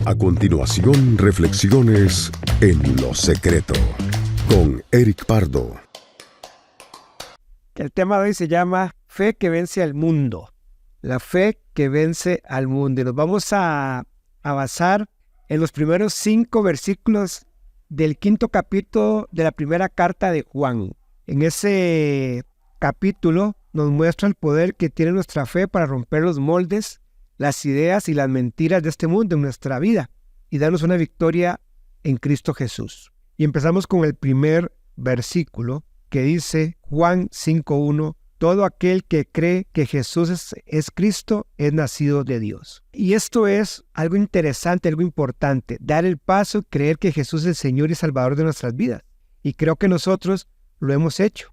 A continuación, reflexiones en lo secreto con Eric Pardo. El tema de hoy se llama Fe que vence al mundo. La fe que vence al mundo. Y nos vamos a basar en los primeros 5 versículos del 5º capítulo de la primera carta de Juan. En ese capítulo nos muestra el poder que tiene nuestra fe para romper los moldes, las ideas y las mentiras de este mundo en nuestra vida y darnos una victoria en Cristo Jesús. Y empezamos con el primer versículo que dice Juan 5:1: todo aquel que cree que Jesús es Cristo es nacido de Dios. Y esto es algo interesante, algo importante, dar el paso, creer que Jesús es el Señor y Salvador de nuestras vidas. Y creo que nosotros lo hemos hecho.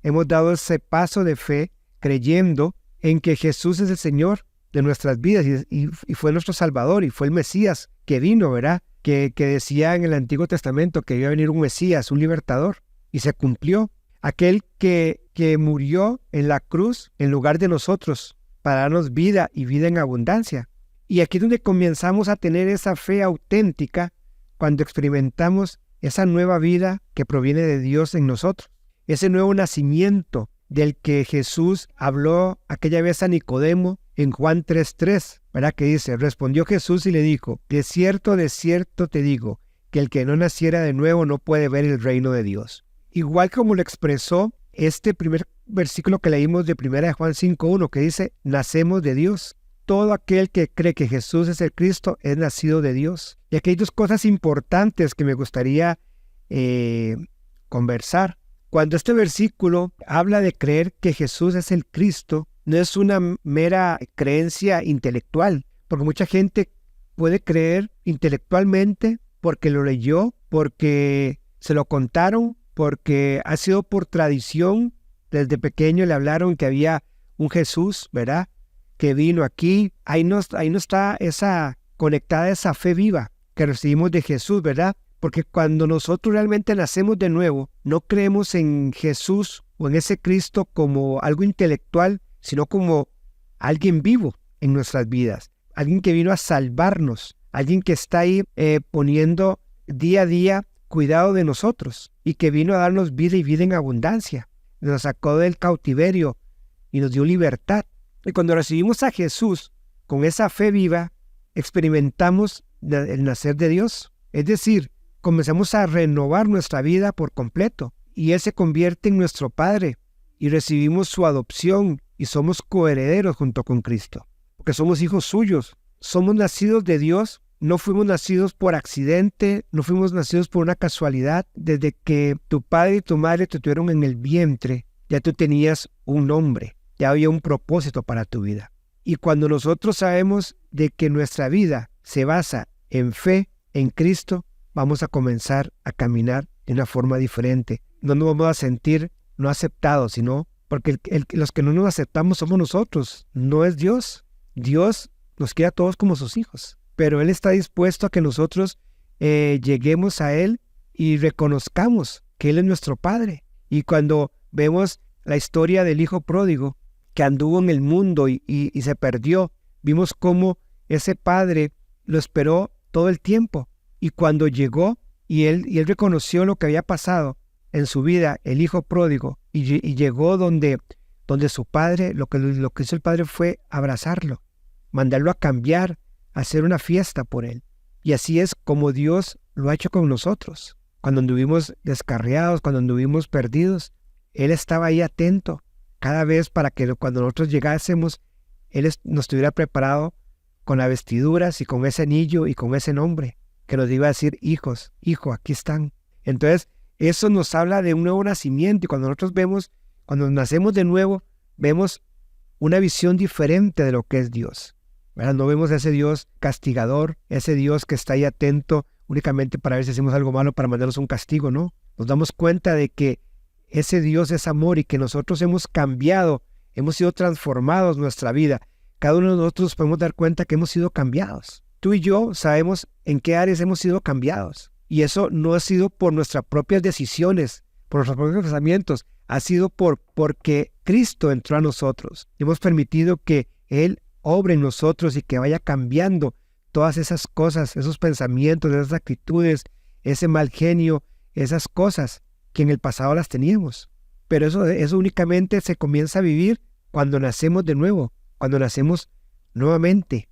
Hemos dado ese paso de fe creyendo en que Jesús es el Señor de nuestras vidas y fue nuestro Salvador y fue el Mesías que vino, ¿verdad? Que decía en el Antiguo Testamento que iba a venir un Mesías, un libertador, y se cumplió. Aquel que murió en la cruz en lugar de nosotros para darnos vida y vida en abundancia. Y aquí es donde comenzamos a tener esa fe auténtica cuando experimentamos esa nueva vida que proviene de Dios en nosotros. Ese nuevo nacimiento del que Jesús habló aquella vez a Nicodemo en Juan 3:3, ¿verdad? Que dice: respondió Jesús y le dijo, de cierto te digo, que el que no naciera de nuevo no puede ver el reino de Dios. Igual como lo expresó este primer versículo que leímos de 1 Juan 5:1, que dice, nacemos de Dios. Todo aquel que cree que Jesús es el Cristo es nacido de Dios. Y aquí hay 2 cosas importantes que me gustaría conversar. Cuando este versículo habla de creer que Jesús es el Cristo, no es una mera creencia intelectual, porque mucha gente puede creer intelectualmente porque lo leyó, porque se lo contaron, porque ha sido por tradición. Desde pequeño le hablaron que había un Jesús, ¿verdad?, que vino aquí. Ahí no está conectada esa fe viva que recibimos de Jesús, ¿verdad? Porque cuando nosotros realmente nacemos de nuevo, no creemos en Jesús o en ese Cristo como algo intelectual, sino como alguien vivo en nuestras vidas, alguien que vino a salvarnos, alguien que está ahí poniendo día a día cuidado de nosotros y que vino a darnos vida y vida en abundancia. Nos sacó del cautiverio y nos dio libertad. Y cuando recibimos a Jesús con esa fe viva, experimentamos el nacer de Dios. Es decir, comenzamos a renovar nuestra vida por completo y Él se convierte en nuestro Padre y recibimos su adopción y somos coherederos junto con Cristo, porque somos hijos suyos. Somos nacidos de Dios, no fuimos nacidos por accidente, no fuimos nacidos por una casualidad. Desde que tu padre y tu madre te tuvieron en el vientre, ya tú tenías un nombre, ya había un propósito para tu vida. Y cuando nosotros sabemos de que nuestra vida se basa en fe en Cristo, vamos a comenzar a caminar de una forma diferente. No nos vamos a sentir no aceptados, sino porque los que no nos aceptamos somos nosotros, no es Dios. Dios nos quiere a todos como sus hijos, pero Él está dispuesto a que nosotros lleguemos a Él y reconozcamos que Él es nuestro Padre. Y cuando vemos la historia del hijo pródigo que anduvo en el mundo y se perdió, vimos cómo ese padre lo esperó todo el tiempo. Y cuando llegó y él reconoció lo que había pasado en su vida, el hijo pródigo, y llegó donde su padre, lo que hizo el padre fue abrazarlo, mandarlo a cambiar, hacer una fiesta por él. Y así es como Dios lo ha hecho con nosotros. Cuando anduvimos descarriados, cuando anduvimos perdidos, Él estaba ahí atento cada vez para que cuando nosotros llegásemos, Él nos estuviera preparado con las vestiduras y con ese anillo y con ese nombre que nos iba a decir, hijos, hijo, aquí están. Entonces, eso nos habla de un nuevo nacimiento, y cuando nosotros cuando nacemos de nuevo, vemos una visión diferente de lo que es Dios, ¿verdad? No vemos a ese Dios castigador, ese Dios que está ahí atento únicamente para ver si hacemos algo malo para mandarnos un castigo, ¿no? Nos damos cuenta de que ese Dios es amor y que nosotros hemos cambiado, hemos sido transformados nuestra vida. Cada uno de nosotros podemos dar cuenta que hemos sido cambiados. Tú y yo sabemos en qué áreas hemos sido cambiados. Y eso no ha sido por nuestras propias decisiones, por nuestros propios pensamientos. Ha sido porque Cristo entró a nosotros. Hemos permitido que Él obre en nosotros y que vaya cambiando todas esas cosas, esos pensamientos, esas actitudes, ese mal genio, esas cosas que en el pasado las teníamos. Pero eso únicamente se comienza a vivir cuando nacemos de nuevo, cuando nacemos nuevamente.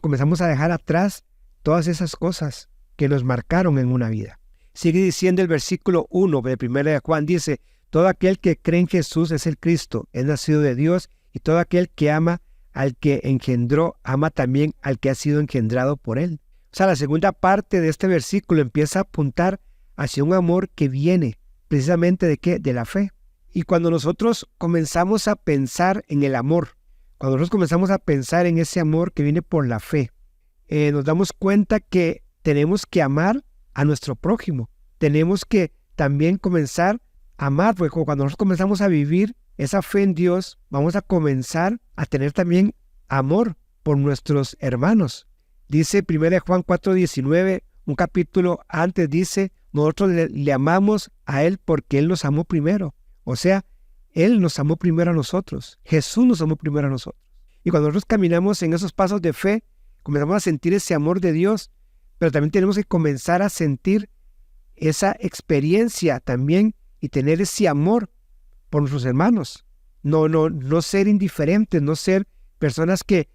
Comenzamos a dejar atrás todas esas cosas que nos marcaron en una vida. Sigue diciendo el versículo 1 de 1 de Juan, dice: todo aquel que cree en Jesús es el Cristo, es nacido de Dios, y todo aquel que ama al que engendró, ama también al que ha sido engendrado por él. O sea, la segunda parte de este versículo empieza a apuntar hacia un amor que viene precisamente ¿de qué? De la fe. Y cuando nosotros comenzamos a pensar en el amor, cuando nosotros comenzamos a pensar en ese amor que viene por la fe, nos damos cuenta que tenemos que amar a nuestro prójimo. Tenemos que también comenzar a amar, porque cuando nosotros comenzamos a vivir esa fe en Dios, vamos a comenzar a tener también amor por nuestros hermanos. Dice 1 Juan 4:19, un capítulo antes, dice: nosotros le amamos a Él porque Él nos amó primero. O sea, Él nos amó primero a nosotros. Jesús nos amó primero a nosotros. Y cuando nosotros caminamos en esos pasos de fe, comenzamos a sentir ese amor de Dios, pero también tenemos que comenzar a sentir esa experiencia también y tener ese amor por nuestros hermanos. No ser indiferentes, no ser personas que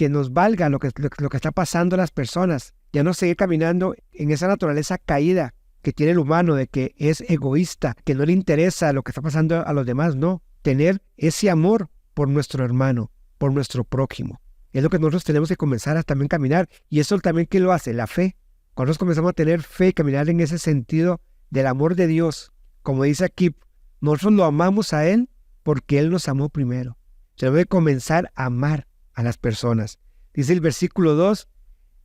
nos valga lo que está pasando a las personas. Ya no seguir caminando en esa naturaleza caída que tiene el humano, de que es egoísta, que no le interesa lo que está pasando a los demás. No, tener ese amor por nuestro hermano, por nuestro prójimo. Es lo que nosotros tenemos que comenzar a también caminar. Y eso también, ¿qué lo hace? La fe. Cuando nosotros comenzamos a tener fe y caminar en ese sentido del amor de Dios, como dice aquí, nosotros lo amamos a Él porque Él nos amó primero. Tenemos que comenzar a amar a las personas. Dice el versículo 2,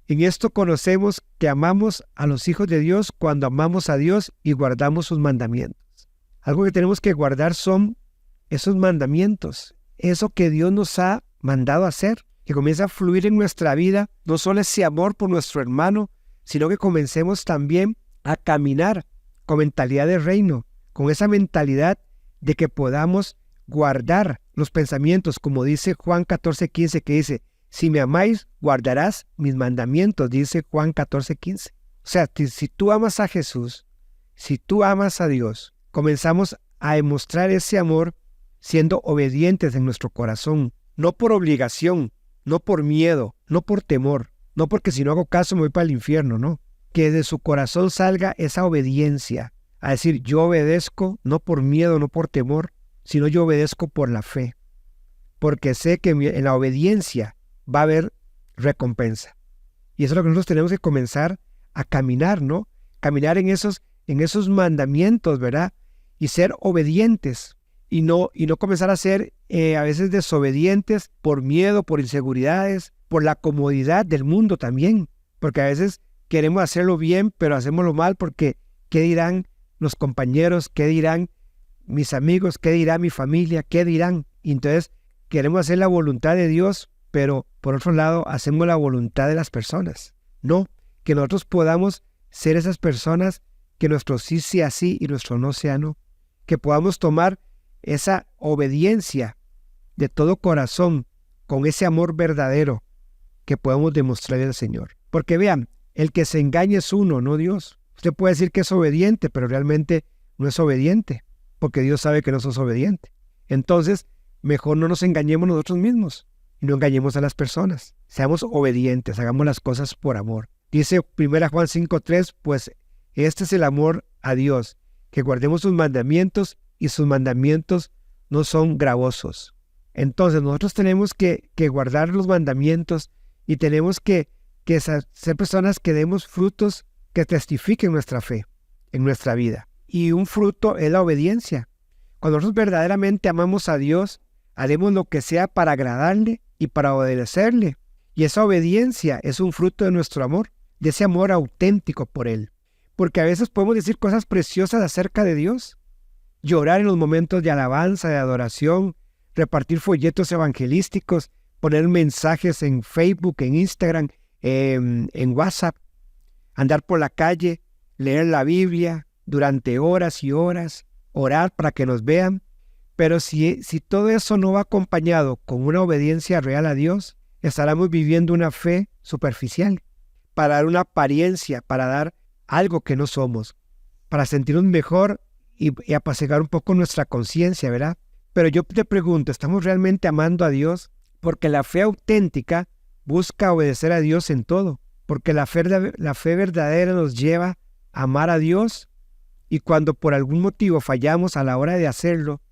en esto conocemos que amamos a los hijos de Dios cuando amamos a Dios y guardamos sus mandamientos. Algo que tenemos que guardar son esos mandamientos, eso que Dios nos ha mandado a hacer, que comienza a fluir en nuestra vida, no solo ese amor por nuestro hermano, sino que comencemos también a caminar con mentalidad de reino, con esa mentalidad de que podamos guardar los pensamientos, como dice Juan 14:15, que dice: si me amáis, guardarás mis mandamientos, dice Juan 14:15. O sea, si tú amas a Jesús, si tú amas a Dios, comenzamos a demostrar ese amor siendo obedientes en nuestro corazón, no por obligación, no por miedo, no por temor, no porque si no hago caso me voy para el infierno, no. Que de su corazón salga esa obediencia, a decir: yo obedezco no por miedo, no por temor, sino yo obedezco por la fe, porque sé que en la obediencia va a haber recompensa. Y eso es lo que nosotros tenemos que comenzar a caminar, ¿no? Caminar en esos mandamientos, ¿verdad? Y ser obedientes, y no comenzar a ser a veces desobedientes por miedo, por inseguridades, por la comodidad del mundo también, porque a veces queremos hacerlo bien, pero hacemoslo mal porque ¿qué dirán los compañeros? ¿Qué dirán mis amigos? ¿Qué dirá mi familia? ¿Qué dirán? Y entonces queremos hacer la voluntad de Dios, pero por otro lado hacemos la voluntad de las personas. No, que nosotros podamos ser esas personas que nuestro sí sea sí y nuestro no sea no. Que podamos tomar esa obediencia de todo corazón con ese amor verdadero que podemos demostrarle al Señor. Porque vean, el que se engaña es uno, no Dios. Usted puede decir que es obediente, pero realmente no es obediente, porque Dios sabe que no sos obediente. Entonces, mejor no nos engañemos nosotros mismos y no engañemos a las personas. Seamos obedientes, hagamos las cosas por amor. Dice 1 Juan 5:3, pues este es el amor a Dios, que guardemos sus mandamientos, y sus mandamientos no son gravosos. Entonces nosotros tenemos que guardar los mandamientos y tenemos que ser personas que demos frutos que testifiquen nuestra fe en nuestra vida. Y un fruto es la obediencia. Cuando nosotros verdaderamente amamos a Dios, haremos lo que sea para agradarle y para obedecerle. Y esa obediencia es un fruto de nuestro amor, de ese amor auténtico por Él. Porque a veces podemos decir cosas preciosas acerca de Dios, llorar en los momentos de alabanza, de adoración, repartir folletos evangelísticos, poner mensajes en Facebook, en Instagram, en WhatsApp, andar por la calle, leer la Biblia durante horas y horas, orar para que nos vean. Pero si todo eso no va acompañado con una obediencia real a Dios, estaremos viviendo una fe superficial, para dar una apariencia, para dar algo que no somos, para sentirnos mejor y apaciguar un poco nuestra conciencia, ¿verdad? Pero yo te pregunto, ¿estamos realmente amando a Dios? Porque la fe auténtica busca obedecer a Dios en todo, porque la fe verdadera nos lleva a amar a Dios, y cuando por algún motivo fallamos a la hora de hacerlo,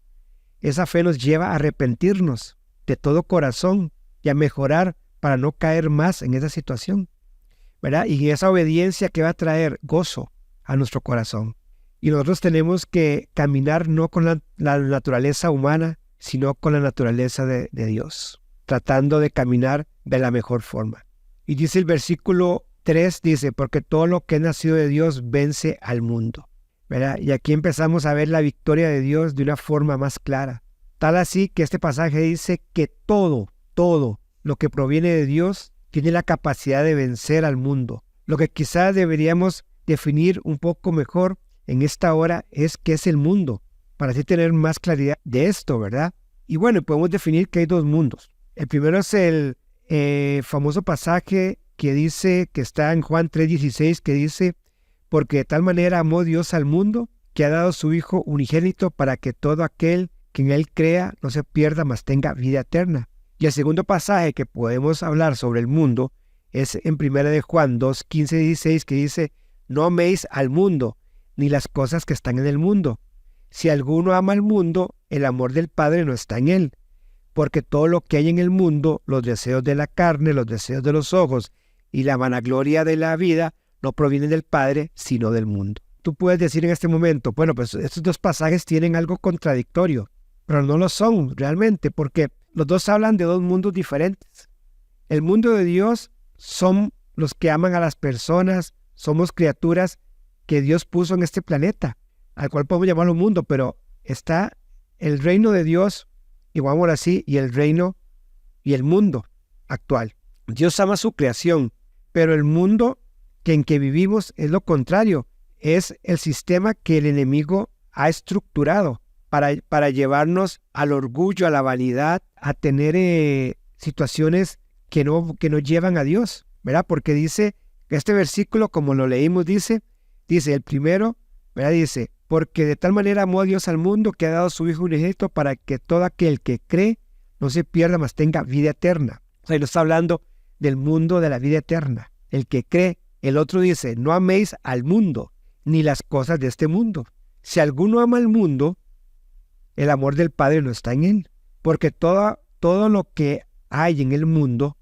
esa fe nos lleva a arrepentirnos de todo corazón y a mejorar para no caer más en esa situación, ¿verdad? Y esa obediencia que va a traer gozo a nuestro corazón. Y nosotros tenemos que caminar no con la naturaleza humana, sino con la naturaleza de Dios, tratando de caminar de la mejor forma. Y dice el versículo 3, dice, porque todo lo que es nacido de Dios vence al mundo, ¿verdad? Y aquí empezamos a ver la victoria de Dios de una forma más clara. Tal así que este pasaje dice que todo lo que proviene de Dios tiene la capacidad de vencer al mundo. Lo que quizás deberíamos definir un poco mejor en esta hora es qué es el mundo, para así tener más claridad de esto, ¿verdad? Y bueno, podemos definir que hay dos mundos. El primero es el famoso pasaje que dice, que está en Juan 3:16, que dice, porque de tal manera amó Dios al mundo, que ha dado su Hijo unigénito para que todo aquel que en él crea no se pierda, mas tenga vida eterna. Y el segundo pasaje que podemos hablar sobre el mundo es en 1 de Juan 2:15-16, que dice, no améis al mundo, ni las cosas que están en el mundo. Si alguno ama al mundo, el amor del Padre no está en él. Porque todo lo que hay en el mundo, los deseos de la carne, los deseos de los ojos y la vanagloria de la vida, no provienen del Padre, sino del mundo. Tú puedes decir en este momento, bueno, pues estos dos pasajes tienen algo contradictorio, pero no lo son realmente, porque los dos hablan de dos mundos diferentes. El mundo de Dios son los que aman a las personas, somos criaturas que Dios puso en este planeta, al cual podemos llamarlo mundo, pero está el reino de Dios, llamémoslo así, y el reino y el mundo actual. Dios ama su creación, pero el mundo en que vivimos es lo contrario, es el sistema que el enemigo ha estructurado para llevarnos al orgullo, a la vanidad, a tener situaciones que no llevan a Dios, ¿verdad? Porque dice, este versículo, como lo leímos, dice el primero, ¿verdad? Dice, porque de tal manera amó a Dios al mundo que ha dado su Hijo unigénito para que todo aquel que cree no se pierda, mas tenga vida eterna. O sea, él está hablando del mundo de la vida eterna. El que cree, el otro dice, no améis al mundo, ni las cosas de este mundo. Si alguno ama al mundo, el amor del Padre no está en él. Porque todo lo que hay en el mundo,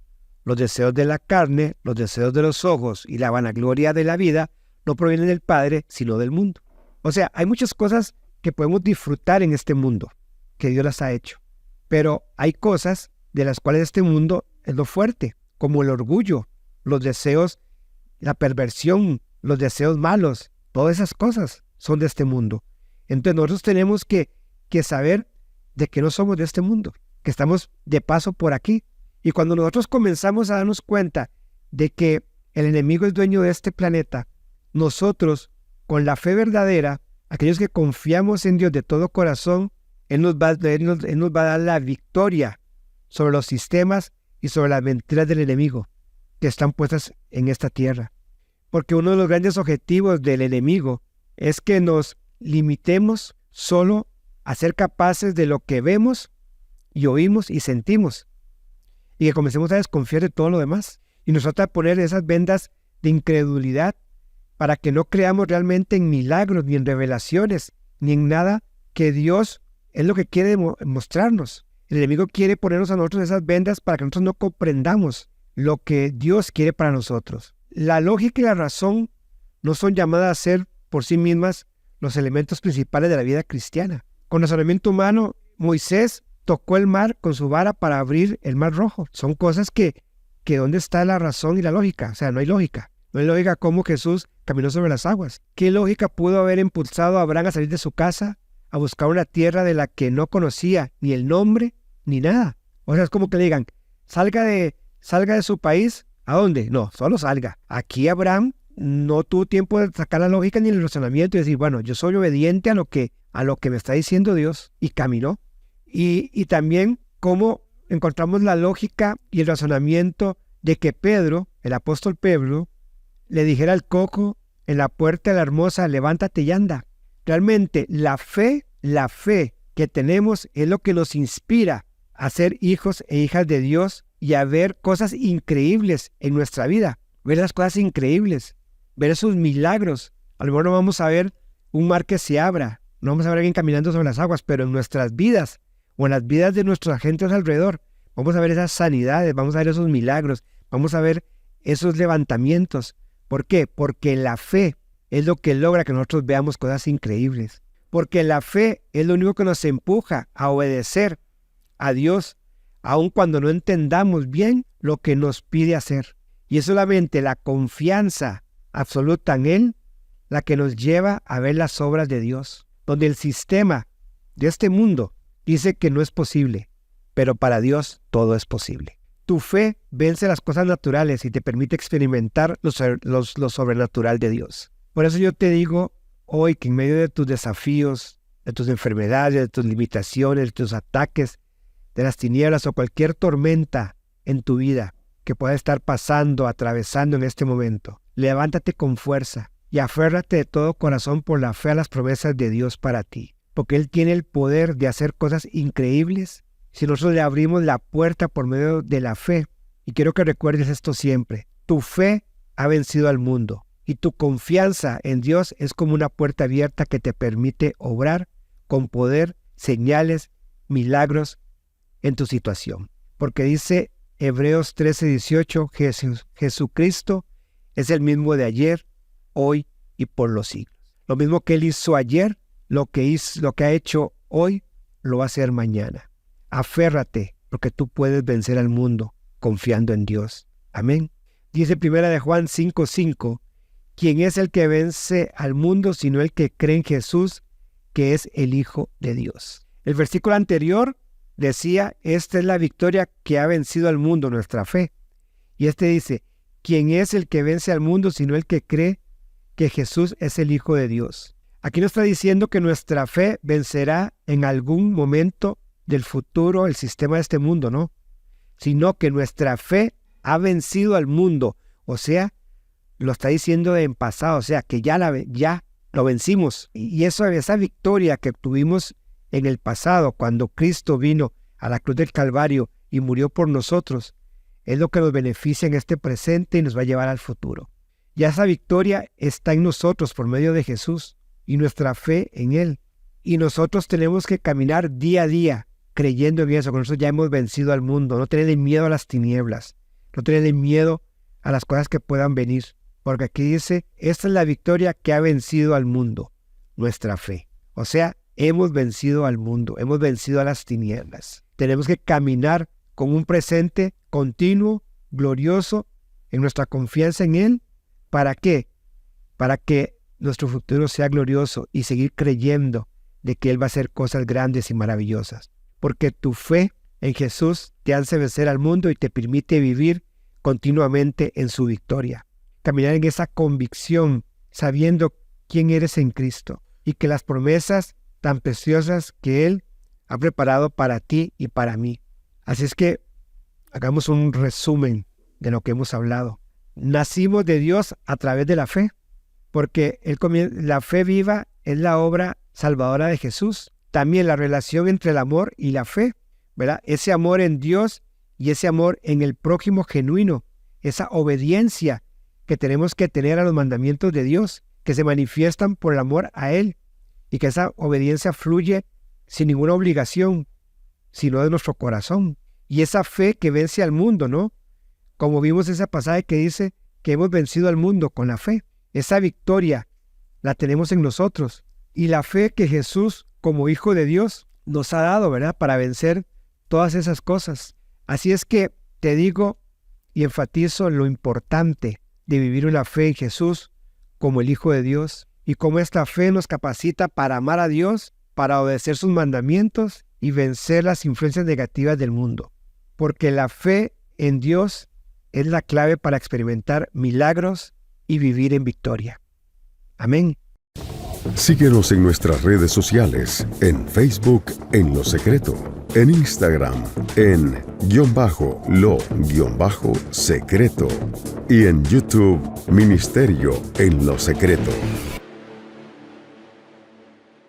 los deseos de la carne, los deseos de los ojos y la vanagloria de la vida, no provienen del Padre, sino del mundo. O sea, hay muchas cosas que podemos disfrutar en este mundo, que Dios las ha hecho. Pero hay cosas de las cuales este mundo es lo fuerte, como el orgullo, los deseos, la perversión, los deseos malos. Todas esas cosas son de este mundo. Entonces nosotros tenemos que saber de que no somos de este mundo, que estamos de paso por aquí. Y cuando nosotros comenzamos a darnos cuenta de que el enemigo es dueño de este planeta, nosotros, con la fe verdadera, aquellos que confiamos en Dios de todo corazón, Él nos va a dar la victoria sobre los sistemas y sobre las mentiras del enemigo que están puestas en esta tierra. Porque uno de los grandes objetivos del enemigo es que nos limitemos solo a ser capaces de lo que vemos y oímos y sentimos, y que comencemos a desconfiar de todo lo demás. Y nos trata de poner esas vendas de incredulidad para que no creamos realmente en milagros, ni en revelaciones, ni en nada que Dios es lo que quiere mostrarnos. El enemigo quiere ponernos a nosotros esas vendas para que nosotros no comprendamos lo que Dios quiere para nosotros. La lógica y la razón no son llamadas a ser por sí mismas los elementos principales de la vida cristiana. Con razonamiento humano, Moisés tocó el mar con su vara para abrir el mar rojo. Son cosas que ¿dónde está la razón y la lógica? O sea, no hay lógica. No hay lógica cómo Jesús caminó sobre las aguas. ¿Qué lógica pudo haber impulsado a Abraham a salir de su casa, a buscar una tierra de la que no conocía ni el nombre ni nada? O sea, es como que le digan, salga de su país. ¿A dónde? No, solo salga. Aquí Abraham no tuvo tiempo de sacar la lógica ni el razonamiento y decir, bueno, yo soy obediente a lo que me está diciendo Dios, y caminó. Y también cómo encontramos la lógica y el razonamiento de que Pedro, el apóstol Pedro, le dijera al cojo en la puerta de la hermosa, levántate y anda. Realmente la fe que tenemos es lo que nos inspira a ser hijos e hijas de Dios y a ver cosas increíbles en nuestra vida. Ver las cosas increíbles, ver esos milagros. A lo mejor no vamos a ver un mar que se abra, no vamos a ver a alguien caminando sobre las aguas, pero en nuestras vidas o en las vidas de nuestros agentes alrededor, vamos a ver esas sanidades, vamos a ver esos milagros, vamos a ver esos levantamientos. ¿Por qué? Porque la fe es lo que logra que nosotros veamos cosas increíbles. Porque la fe es lo único que nos empuja a obedecer a Dios, aun cuando no entendamos bien lo que nos pide hacer. Y es solamente la confianza absoluta en Él la que nos lleva a ver las obras de Dios, donde el sistema de este mundo dice que no es posible, pero para Dios todo es posible. Tu fe vence las cosas naturales y te permite experimentar lo sobrenatural de Dios. Por eso yo te digo hoy que en medio de tus desafíos, de tus enfermedades, de tus limitaciones, de tus ataques, de las tinieblas o cualquier tormenta en tu vida que pueda estar pasando, atravesando en este momento, levántate con fuerza y aférrate de todo corazón por la fe a las promesas de Dios para ti, porque Él tiene el poder de hacer cosas increíbles si nosotros le abrimos la puerta por medio de la fe. Y quiero que recuerdes esto siempre: tu fe ha vencido al mundo y tu confianza en Dios es como una puerta abierta que te permite obrar con poder, señales, milagros en tu situación. Porque dice Hebreos 13:18, Jesucristo es el mismo de ayer, hoy y por los siglos. Lo mismo que Él hizo ayer, lo que ha hecho hoy, lo va a hacer mañana. Aférrate, porque tú puedes vencer al mundo confiando en Dios. Amén. Dice 1 Juan 5:5, ¿quién es el que vence al mundo sino el que cree en Jesús, que es el Hijo de Dios? El versículo anterior decía, esta es la victoria que ha vencido al mundo, nuestra fe. Y este dice, ¿quién es el que vence al mundo sino el que cree que Jesús es el Hijo de Dios? Aquí nos está diciendo que nuestra fe vencerá en algún momento del futuro el sistema de este mundo, ¿no? Sino que nuestra fe ha vencido al mundo. O sea, lo está diciendo en pasado, o sea, que ya lo vencimos. Y esa victoria que obtuvimos en el pasado, cuando Cristo vino a la cruz del Calvario y murió por nosotros, es lo que nos beneficia en este presente y nos va a llevar al futuro. Ya esa victoria está en nosotros por medio de Jesús y nuestra fe en Él. Y nosotros tenemos que caminar día a día creyendo en eso, con nosotros ya hemos vencido al mundo. No tenerle miedo a las tinieblas, no tenerle miedo a las cosas que puedan venir. Porque aquí dice, esta es la victoria que ha vencido al mundo, nuestra fe. O sea, hemos vencido al mundo, hemos vencido a las tinieblas. Tenemos que caminar con un presente continuo, glorioso, en nuestra confianza en Él. ¿Para qué? Para que nuestro futuro sea glorioso y seguir creyendo de que Él va a hacer cosas grandes y maravillosas. Porque tu fe en Jesús te hace vencer al mundo y te permite vivir continuamente en su victoria. Caminar en esa convicción, sabiendo quién eres en Cristo y que las promesas tan preciosas que Él ha preparado para ti y para mí. Así es que hagamos un resumen de lo que hemos hablado. Nacimos de Dios a través de la fe, porque la fe viva es la obra salvadora de Jesús. También la relación entre el amor y la fe, ¿verdad? Ese amor en Dios y ese amor en el prójimo genuino, esa obediencia que tenemos que tener a los mandamientos de Dios, que se manifiestan por el amor a Él, y que esa obediencia fluye sin ninguna obligación, sino de nuestro corazón. Y esa fe que vence al mundo, ¿no? Como vimos ese pasaje que dice que hemos vencido al mundo con la fe. Esa victoria la tenemos en nosotros. Y la fe que Jesús, como Hijo de Dios, nos ha dado, ¿verdad? Para vencer todas esas cosas. Así es que te digo y enfatizo lo importante de vivir una fe en Jesús como el Hijo de Dios, y cómo esta fe nos capacita para amar a Dios, para obedecer sus mandamientos y vencer las influencias negativas del mundo. Porque la fe en Dios es la clave para experimentar milagros y vivir en victoria. Amén. Síguenos en nuestras redes sociales, en Facebook, en Lo Secreto, en Instagram en _lo_secreto y en YouTube Ministerio en lo Secreto.